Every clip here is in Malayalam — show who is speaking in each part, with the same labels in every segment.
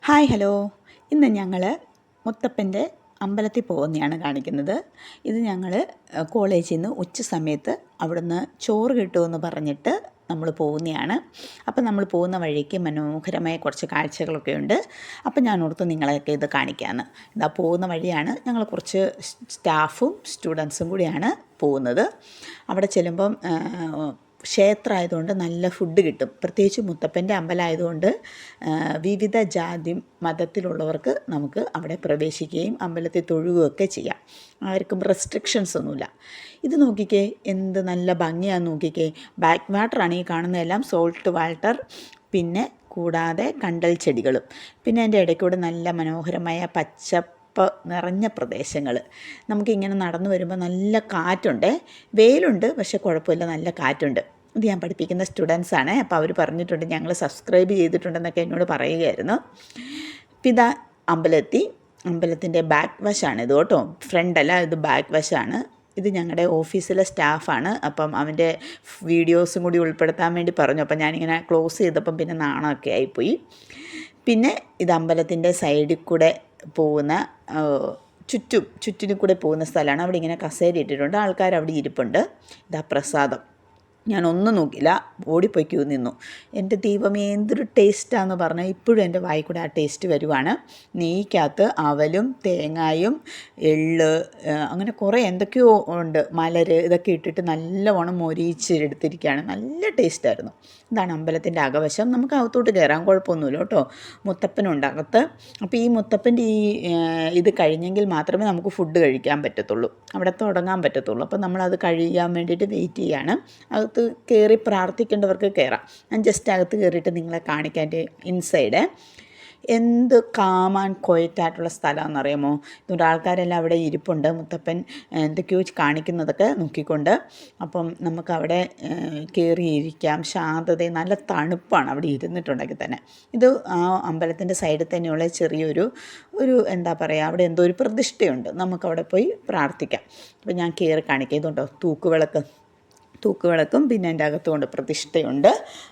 Speaker 1: Hi hello. ഇന്ന് ഞങ്ങൾ മുത്തപ്പൻ്റെ അമ്പലത്തിൽ പോകുന്നതാണ് കാണിക്കുന്നത്. ഇത് ഞങ്ങൾ കോളേജിൽ നിന്ന് ഉച്ച സമയത്ത് അവിടുന്ന് ചോറ് കിട്ടുമെന്ന് പറഞ്ഞിട്ട് നമ്മൾ പോകുന്നതാണ്. അപ്പം നമ്മൾ പോകുന്ന വഴിക്ക് മനോഹരമായ കുറച്ച് കാഴ്ചകളൊക്കെ ഉണ്ട്. അപ്പം ഞാൻ ഓർത്ത് നിങ്ങളെയൊക്കെ ഇത് കാണിക്കാമെന്ന്. ഇതാ പോകുന്ന വഴിയാണ്. ഞങ്ങൾ കുറച്ച് സ്റ്റാഫും സ്റ്റുഡൻസും കൂടിയാണ് പോകുന്നത്. അവിടെ ചെല്ലുമ്പം ക്ഷേത്രമായതുകൊണ്ട് നല്ല ഫുഡ് കിട്ടും. പ്രത്യേകിച്ച് മുത്തപ്പൻ്റെ അമ്പലമായതുകൊണ്ട് വിവിധ ജാതി മതത്തിലുള്ളവർക്ക് നമുക്ക് അവിടെ പ്രവേശിക്കുകയും അമ്പലത്തിൽ തൊഴുകയൊക്കെ ചെയ്യാം. ആർക്കും റെസ്ട്രിക്ഷൻസ് ഒന്നുമില്ല. ഇത് നോക്കിക്കേ, എന്ത് നല്ല ഭംഗിയാന്ന് നോക്കിക്കേ. ബാക്ക് വാട്ടറാണ് ഈ കാണുന്നതെല്ലാം, സോൾട്ട് വാട്ടർ. പിന്നെ കൂടാതെ കണ്ടൽ ചെടികളും, പിന്നെ അതിൻ്റെ ഇടയ്ക്കൂടെ നല്ല മനോഹരമായ പച്ചപ്പ് നിറഞ്ഞ പ്രദേശങ്ങൾ. നമുക്കിങ്ങനെ നടന്നു വരുമ്പോൾ നല്ല കാറ്റുണ്ട്. വെയിലുണ്ട്, പക്ഷെ കുഴപ്പമില്ല, നല്ല കാറ്റുണ്ട്. ഇത് ഞാൻ പഠിപ്പിക്കുന്ന സ്റ്റുഡൻസാണ്. അപ്പോൾ അവർ പറഞ്ഞിട്ടുണ്ട്, ഞങ്ങൾ സബ്സ്ക്രൈബ് ചെയ്തിട്ടുണ്ടെന്നൊക്കെ എന്നോട് പറയുകയായിരുന്നു. ഇതാ അമ്പലത്തിൻ്റെ ബാക്ക് വശമാണ് ഇത് കേട്ടോ, ഫ്രണ്ടല്ല, ഇത് ബാക്ക് വശമാണ്. ഇത് ഞങ്ങളുടെ ഓഫീസിലെ സ്റ്റാഫാണ്. അപ്പം അവൻ്റെ വീഡിയോസും കൂടി ഉൾപ്പെടുത്താൻ വേണ്ടി പറഞ്ഞു. അപ്പം ഞാനിങ്ങനെ ക്ലോസ് ചെയ്തപ്പം പിന്നെ നാണമൊക്കെ ആയിപ്പോയി. പിന്നെ ഇത് അമ്പലത്തിൻ്റെ സൈഡിൽ കൂടെ പോകുന്ന ചുറ്റിനും കൂടെ പോകുന്ന സ്ഥലമാണ്. അവിടെ ഇങ്ങനെ കസേര ഇട്ടിട്ടുണ്ട്, ആൾക്കാർ അവിടെ ഇരിപ്പുണ്ട്. ഇതാ പ്രസാദം. ഞാനൊന്നും നോക്കില്ല, ഓടിപ്പോയി ക്യൂ നിന്നു. എൻ്റെ ദൈവമേ, എന്തൊരു ടേസ്റ്റാന്ന് പറഞ്ഞാൽ ഇപ്പോഴും എൻ്റെ വായിൽ കൂടെ ആ ടേസ്റ്റ് വരുവാണ്. നെയ്ക്കകത്ത് അവലും തേങ്ങായും എള്ള് അങ്ങനെ കുറേ എന്തൊക്കെയോ ഉണ്ട്, മലര്, ഇതൊക്കെ ഇട്ടിട്ട് നല്ലവണ്ണം മൊരിച്ചെടുത്തിരിക്കുകയാണ്. നല്ല ടേസ്റ്റായിരുന്നു. ഇതാണ് അമ്പലത്തിൻ്റെ അകവശം. നമുക്ക് അകത്തോട്ട് കയറാൻ കുഴപ്പമൊന്നുമില്ല കേട്ടോ. മുത്തപ്പനുണ്ട് അകത്ത്. അപ്പോൾ ഈ മുത്തപ്പൻ്റെ ഇത് കഴിഞ്ഞെങ്കിൽ മാത്രമേ നമുക്ക് ഫുഡ് കഴിക്കാൻ പറ്റത്തുള്ളൂ, അവിടെ തുടങ്ങാൻ പറ്റത്തുള്ളൂ. അപ്പോൾ നമ്മളത് കഴിയാൻ വേണ്ടിയിട്ട് വെയിറ്റ് ചെയ്യാണ്. അകത്ത് കയറി പ്രാർത്ഥിക്കേണ്ടവർക്ക് കയറാം. ഞാൻ ജസ്റ്റ് അകത്ത് കയറിയിട്ട് നിങ്ങളെ കാണിക്കാൻ. ഇൻസൈഡ് എന്ത് കാമാൻ ക്വയറ്റായിട്ടുള്ള സ്ഥലമാണെന്നറിയാമോ. ഇതുകൊണ്ട് ആൾക്കാരെല്ലാം അവിടെ ഇരിപ്പുണ്ട്, മുത്തപ്പൻ എന്തൊക്കെയോ കാണിക്കുന്നതൊക്കെ നോക്കിക്കൊണ്ട്. അപ്പം നമുക്കവിടെ കയറിയിരിക്കാം. ശാന്തതയും നല്ല തണുപ്പാണ് അവിടെ ഇരുന്നിട്ടുണ്ടെങ്കിൽ തന്നെ. ഇത് ആ അമ്പലത്തിൻ്റെ സൈഡിൽ തന്നെയുള്ള ചെറിയൊരു എന്താ പറയുക, അവിടെ എന്തോ ഒരു പ്രതിഷ്ഠയുണ്ട്, നമുക്കവിടെ പോയി പ്രാർത്ഥിക്കാം. അപ്പോൾ ഞാൻ കയറി കാണിക്കാം. ഇതുണ്ടോ തൂക്കുവിളക്കും പിന്നെ എൻ്റെ അകത്തുകൊണ്ട് പ്രതിഷ്ഠയുണ്ട്.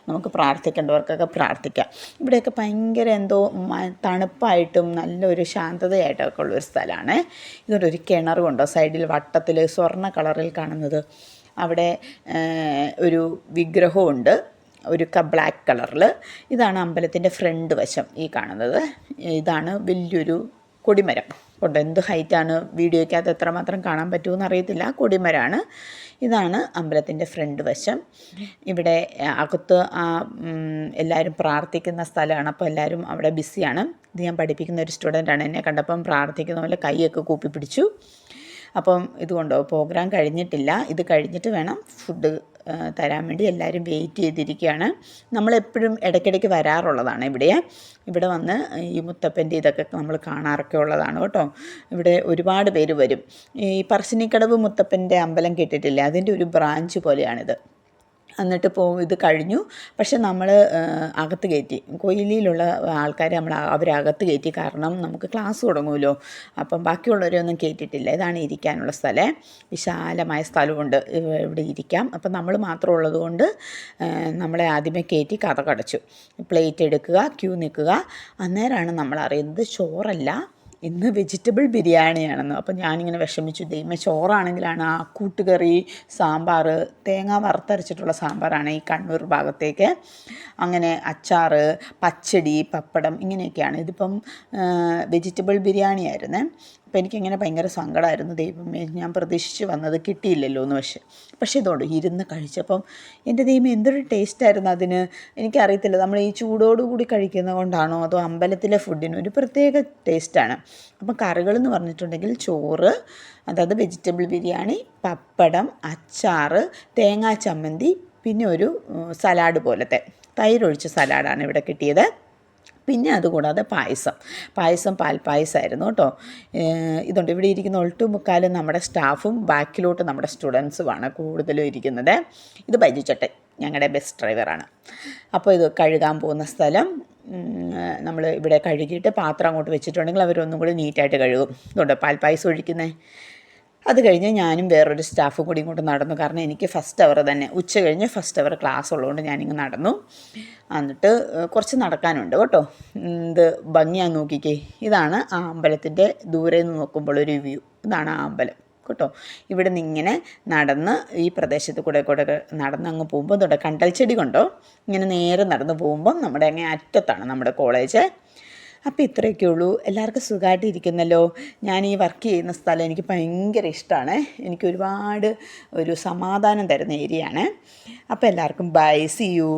Speaker 1: നമുക്ക് പ്രാർത്ഥിക്കേണ്ടവർക്കൊക്കെ പ്രാർത്ഥിക്കാം. ഇവിടെയൊക്കെ ഭയങ്കര എന്തോ തണുപ്പായിട്ടും നല്ലൊരു ശാന്തതയായിട്ടൊക്കെ ഉള്ളൊരു സ്ഥലമാണ്. ഇതുകൊണ്ട് ഒരു കിണറുണ്ടോ സൈഡിൽ വട്ടത്തിൽ സ്വർണ്ണ കളറിൽ കാണുന്നത്. അവിടെ ഒരു വിഗ്രഹമുണ്ട്, ഒരു ബ്ലാക്ക് കളറിൽ. ഇതാണ് അമ്പലത്തിൻ്റെ ഫ്രണ്ട് വശം ഈ കാണുന്നത്. ഇതാണ് വലിയൊരു കൊടിമരം കൊണ്ട്. എന്ത് ഹൈറ്റാണ്, വീഡിയോയ്ക്കകത്ത് എത്രമാത്രം കാണാൻ പറ്റുമെന്ന് അറിയത്തില്ല. കൊടിമരമാണ്. ഇതാണ് അമ്പലത്തിൻ്റെ ഫ്രണ്ട് വശം. ഇവിടെ അകത്ത് എല്ലാവരും പ്രാർത്ഥിക്കുന്ന സ്ഥലമാണ്. അപ്പോൾ എല്ലാവരും അവിടെ ബിസിയാണ്. ഇത് ഞാൻ പഠിപ്പിക്കുന്ന ഒരു സ്റ്റുഡൻ്റാണ്. എന്നെ കണ്ടപ്പം പ്രാർത്ഥിക്കുന്ന പോലെ കൈയൊക്കെ കൂപ്പി പിടിച്ചു. അപ്പം ഇതുകൊണ്ടോ പ്രോഗ്രാം കഴിഞ്ഞിട്ടില്ല, ഇത് കഴിഞ്ഞിട്ട് വേണം ഫുഡ് തരാൻ വേണ്ടി എല്ലാവരും വെയിറ്റ് ചെയ്തിരിക്കുകയാണ്. നമ്മളെപ്പോഴും ഇടയ്ക്കിടയ്ക്ക് വരാറുള്ളതാണ് ഇവിടെ വന്ന് ഈ മുത്തപ്പൻ്റെ ഇതൊക്കെ നമ്മൾ കാണാറൊക്കെ ഉള്ളതാണ് കേട്ടോ. ഇവിടെ ഒരുപാട് പേര് വരും. ഈ പറശ്ശിനിക്കടവ് മുത്തപ്പൻ്റെ അമ്പലം കേട്ടിട്ടില്ലേ, അതിൻ്റെ ഒരു ബ്രാഞ്ച് പോലെയാണിത്. എന്നിട്ട് ഇത് കഴിഞ്ഞു. പക്ഷെ നമ്മൾ അകത്ത് കയറ്റി, കൊയിലിയിലുള്ള ആൾക്കാരെ അവരകത്ത് കയറ്റി. കാരണം നമുക്ക് ക്ലാസ് തുടങ്ങുമല്ലോ. അപ്പം ബാക്കിയുള്ളവരെയൊന്നും കയറ്റിയിട്ടില്ല. ഇതാണ് ഇരിക്കാനുള്ള സ്ഥലം. വിശാലമായ സ്ഥലമുണ്ട്, ഇവിടെ ഇരിക്കാം. അപ്പം നമ്മൾ മാത്രം ഉള്ളതുകൊണ്ട് നമ്മളെ ആദ്യമേ കയറ്റി കതകടച്ചു. പ്ലേറ്റ് എടുക്കുക, ക്യൂ നിൽക്കുക. അന്നേരമാണ് നമ്മൾ അറിയുന്നത് ചോറല്ല, ഇന്ന് വെജിറ്റബിൾ ബിരിയാണിയാണെന്ന്. അപ്പം ഞാനിങ്ങനെ വിഷമിച്ചു. ദൈവമേ, ചോറാണെങ്കിലാണ് ആ കൂട്ടുകറി, സാമ്പാർ, തേങ്ങ വറുത്തരച്ചിട്ടുള്ള സാമ്പാറാണ് ഈ കണ്ണൂർ ഭാഗത്തേക്ക്. അങ്ങനെ അച്ചാർ, പച്ചടി, പപ്പടം, ഇങ്ങനെയൊക്കെയാണ്. ഇതിപ്പം വെജിറ്റബിൾ ബിരിയാണിയായിരുന്നേ. അപ്പോൾ എനിക്കിങ്ങനെ ഭയങ്കര സങ്കടമായിരുന്നു. ദൈവമേ, ഞാൻ പ്രതീക്ഷിച്ച് വന്നത് കിട്ടിയില്ലല്ലോ എന്ന്. പക്ഷേ ഇതുകൊണ്ട് ഇരുന്ന് കഴിച്ചപ്പം എൻ്റെ ദൈവമേ, എന്തൊരു ടേസ്റ്റായിരുന്നു അതിന്. എനിക്കറിയത്തില്ല, നമ്മൾ ഈ ചൂടോടുകൂടി കഴിക്കുന്നത് കൊണ്ടാണോ അതോ അമ്പലത്തിലെ ഫുഡിന് ഒരു പ്രത്യേക ടേസ്റ്റാണ്. അപ്പം കറികളെന്ന് പറഞ്ഞിട്ടുണ്ടെങ്കിൽ ചോറ്, അതായത് വെജിറ്റബിൾ ബിരിയാണി, പപ്പടം, അച്ചാർ, തേങ്ങാ ചമ്മന്തി, പിന്നെ ഒരു സലാഡ് പോലത്തെ തൈരൊഴിച്ച സലാഡാണ് ഇവിടെ കിട്ടിയത്. പിന്നെ അതുകൂടാതെ പായസം പാൽപ്പായസമായിരുന്നു കേട്ടോ. ഇതുണ്ട്. ഇവിടെ ഇരിക്കുന്ന ഒട്ടുമുക്കാലും നമ്മുടെ സ്റ്റാഫും ബാക്കിലോട്ട് നമ്മുടെ സ്റ്റുഡൻസുമാണ് കൂടുതലും ഇരിക്കുന്നത്. ഇത് ബൈജുച്ചേട്ടൻ ഞങ്ങളുടെ ബസ് ഡ്രൈവറാണ്. അപ്പോൾ ഇത് കഴുകാൻ പോകുന്ന സ്ഥലം. നമ്മൾ ഇവിടെ കഴുകിയിട്ട് പാത്രം അങ്ങോട്ട് വെച്ചിട്ടുണ്ടെങ്കിൽ അവരൊന്നും കൂടി നീറ്റായിട്ട് കഴുകും. ഇതുണ്ട് പാൽപ്പായസം ഒഴിക്കുന്നത്. അത് കഴിഞ്ഞ് ഞാനും വേറൊരു സ്റ്റാഫും കൂടി ഇങ്ങോട്ട് നടന്നു. കാരണം എനിക്ക് ഫസ്റ്റ് അവർ തന്നെ, ഉച്ച കഴിഞ്ഞ് ഫസ്റ്റ് അവർ ക്ലാസ് ഉള്ളതുകൊണ്ട് ഞാനിങ്ങ് നടന്നു. എന്നിട്ട് കുറച്ച് നടക്കാനുണ്ട് കേട്ടോ. ഇത് ഭംഗിയാന്ന് നോക്കിക്കേ. ഇതാണ് ആ അമ്പലത്തിൻ്റെ ദൂരെ നിന്ന് നോക്കുമ്പോൾ ഒരു വ്യൂ. ഇതാണ് ആ അമ്പലം കേട്ടോ. ഇവിടെ നിന്ന് ഇങ്ങനെ നടന്ന് ഈ പ്രദേശത്ത് കൂടെ നടന്ന് അങ്ങ് പോകുമ്പോൾ തൊട്ട് കണ്ടൽ ചെടി കൊണ്ടോ ഇങ്ങനെ നേരെ നടന്ന് പോകുമ്പം നമ്മുടെ അങ്ങേ അറ്റത്താണ് നമ്മുടെ കോളേജ്. അപ്പോൾ ഇത്രയൊക്കെ ഉള്ളൂ. എല്ലാവർക്കും സുഖമായിട്ട് ഇരിക്കുന്നല്ലോ. ഞാൻ ഈ വർക്ക് ചെയ്യുന്ന സ്ഥലം എനിക്ക് ഭയങ്കര ഇഷ്ടമാണ്. എനിക്ക് ഒരുപാട് ഒരു സമാധാനം തരുന്ന ഏരിയയാണ്. അപ്പോൾ എല്ലാവർക്കും ബൈ, സി യു.